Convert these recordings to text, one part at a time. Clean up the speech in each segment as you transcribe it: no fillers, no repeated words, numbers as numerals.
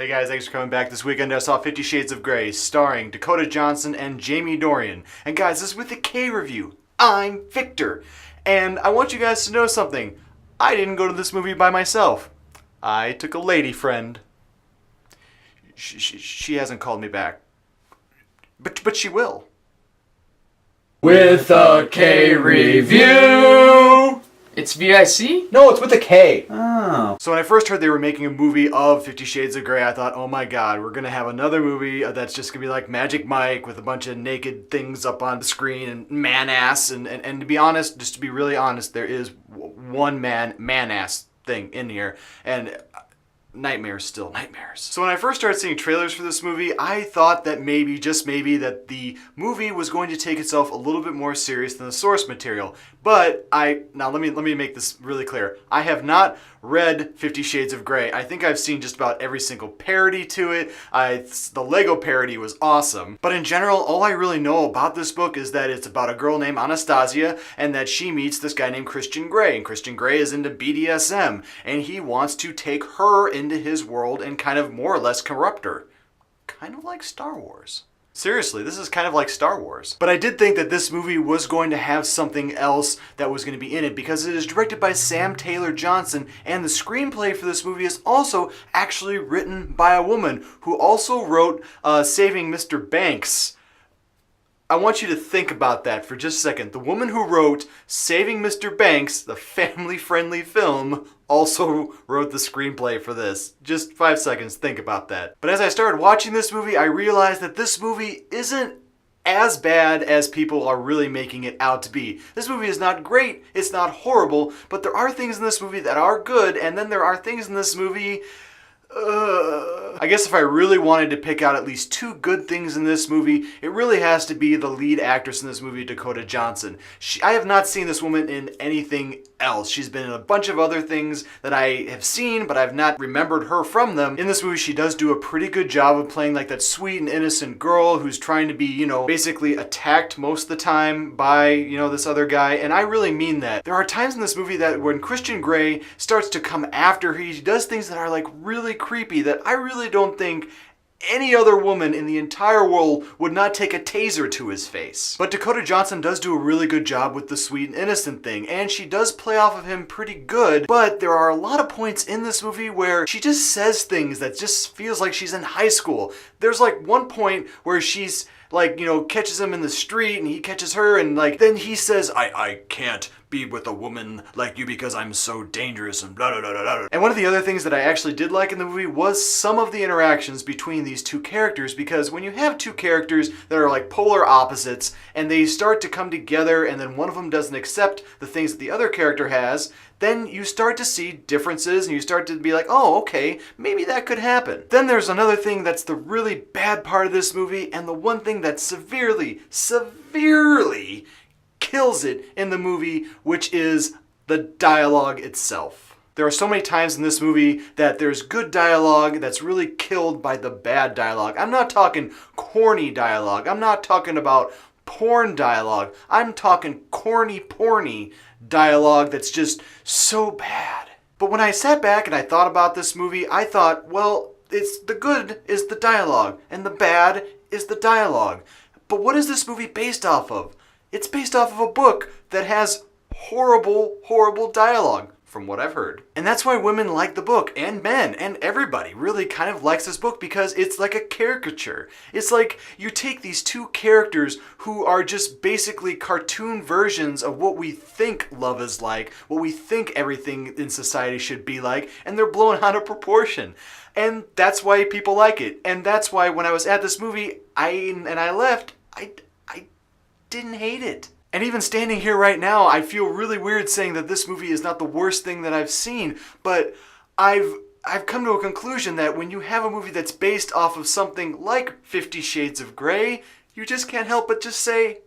Hey guys, thanks for coming back. This weekend I saw 50 Shades of Grey, starring Dakota Johnson and Jamie Dornan. And guys, this is with the K review. I'm Victor. And I want you guys to know something. I didn't go to this movie by myself. I took a lady friend. She hasn't called me back. But she will. With a K review. It's VIC? No, it's with a K. Oh. So when I first heard they were making a movie of 50 Shades of Grey, I thought, oh my god, we're going to have another movie that's just going to be like Magic Mike with a bunch of naked things up on the screen and man-ass. And to be honest, just to be really honest, there is one man-ass thing in here. And nightmares, still nightmares. So when I first started seeing trailers for this movie, I thought that maybe, just maybe, that the movie was going to take itself a little bit more serious than the source material. But now let me make this really clear. I have not read 50 Shades of Grey. I think I've seen just about every single parody to it. The Lego parody was awesome. But in general, all I really know about this book is that it's about a girl named Anastasia and that she meets this guy named Christian Grey. And Christian Grey is into BDSM. And he wants to take her into his world and kind of more or less corrupt her. Kind of like Star Wars. Seriously, this is kind of like Star Wars. But I did think that this movie was going to have something else that was going to be in it because it is directed by Sam Taylor Johnson and the screenplay for this movie is also actually written by a woman who also wrote Saving Mr. Banks. I want you to think about that for just a second. The woman who wrote Saving Mr. Banks, the family-friendly film, also wrote the screenplay for this. Just 5 seconds, think about that. But as I started watching this movie, I realized that this movie isn't as bad as people are really making it out to be. This movie is not great, it's not horrible, but there are things in this movie that are good, and then there are things in this movie... I guess if I really wanted to pick out at least two good things in this movie, it really has to be the lead actress in this movie, Dakota Johnson. I have not seen this woman in anything else. She's been in a bunch of other things that I have seen, but I've not remembered her from them. In this movie, she does do a pretty good job of playing like that sweet and innocent girl who's trying to be, you know, basically attacked most of the time by, you know, this other guy, and I really mean that. There are times in this movie that when Christian Grey starts to come after her, he does things that are like really creepy that I really don't think any other woman in the entire world would not take a taser to his face. But Dakota Johnson does do a really good job with the sweet and innocent thing, and she does play off of him pretty good, but there are a lot of points in this movie where she just says things that just feels like she's in high school. There's like one point where she's like, you know, catches him in the street and he catches her and like, then he says, I can't be with a woman like you because I'm so dangerous and blah, blah, blah, blah, blah. And one of the other things that I actually did like in the movie was some of the interactions between these two characters, because when you have two characters that are like polar opposites and they start to come together and then one of them doesn't accept the things that the other character has, then you start to see differences and you start to be like, oh, okay, maybe that could happen. Then there's another thing that's the really bad part of this movie, and the one thing that severely kills it in the movie, which is the dialogue itself. There are so many times in this movie that there's good dialogue that's really killed by the bad dialogue. I'm not talking corny dialogue. I'm not talking about porn dialogue. I'm talking corny porny dialogue that's just so bad. But when I sat back and I thought about this movie, I thought, well, it's the good is the dialogue and the bad is the dialogue. But what is this movie based off of? It's based off of a book that has horrible, horrible dialogue, from what I've heard. And that's why women like the book, and men, and everybody really kind of likes this book, because it's like a caricature. It's like you take these two characters who are just basically cartoon versions of what we think love is like, what we think everything in society should be like, and they're blown out of proportion. And that's why people like it. And that's why when I was at this movie, I left, I didn't hate it. And even standing here right now, I feel really weird saying that this movie is not the worst thing that I've seen, but I've come to a conclusion that when you have a movie that's based off of something like 50 Shades of Grey, you just can't help but just say,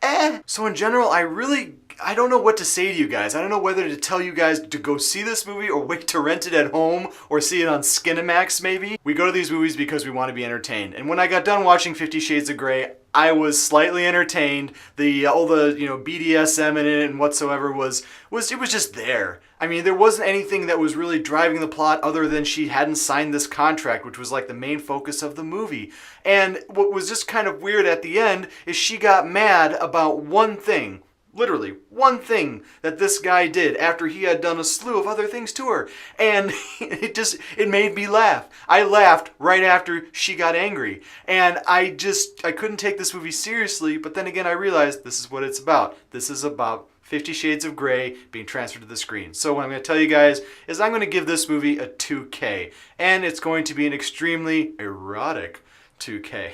eh. So in general, I really I don't know what to say to you guys. I don't know whether to tell you guys to go see this movie or wait to rent it at home or see it on Skinemax maybe. We go to these movies because we want to be entertained. And when I got done watching 50 Shades of Grey, I was slightly entertained. All the BDSM in it and whatsoever was just there. I mean, there wasn't anything that was really driving the plot other than she hadn't signed this contract, which was like the main focus of the movie. And what was just kind of weird at the end is she got mad about one thing. Literally, one thing that this guy did after he had done a slew of other things to her. And it made me laugh. I laughed right after she got angry. And I couldn't take this movie seriously, but then again I realized this is what it's about. This is about 50 Shades of Grey being transferred to the screen. So what I'm going to tell you guys is I'm going to give this movie a 2K. And it's going to be an extremely erotic 2K.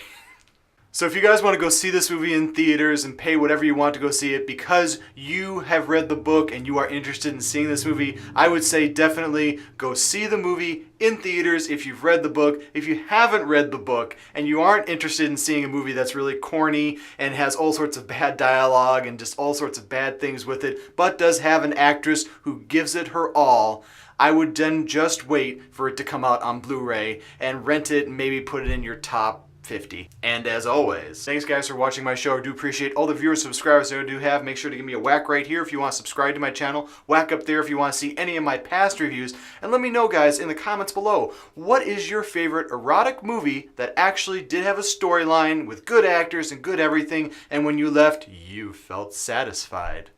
So if you guys want to go see this movie in theaters and pay whatever you want to go see it because you have read the book and you are interested in seeing this movie, I would say definitely go see the movie in theaters if you've read the book. If you haven't read the book and you aren't interested in seeing a movie that's really corny and has all sorts of bad dialogue and just all sorts of bad things with it, but does have an actress who gives it her all, I would then just wait for it to come out on Blu-ray and rent it and maybe put it in your top 50. And as always, thanks guys for watching my show. I do appreciate all the viewers and subscribers that I do have. Make sure to give me a whack right here if you want to subscribe to my channel. Whack up there if you want to see any of my past reviews. And let me know guys in the comments below, what is your favorite erotic movie that actually did have a storyline with good actors and good everything, and when you left, you felt satisfied?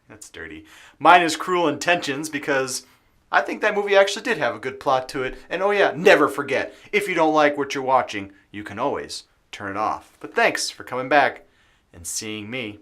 That's dirty. Mine is Cruel Intentions because I think that movie actually did have a good plot to it. And oh yeah, never forget, if you don't like what you're watching, you can always turn it off. But thanks for coming back and seeing me.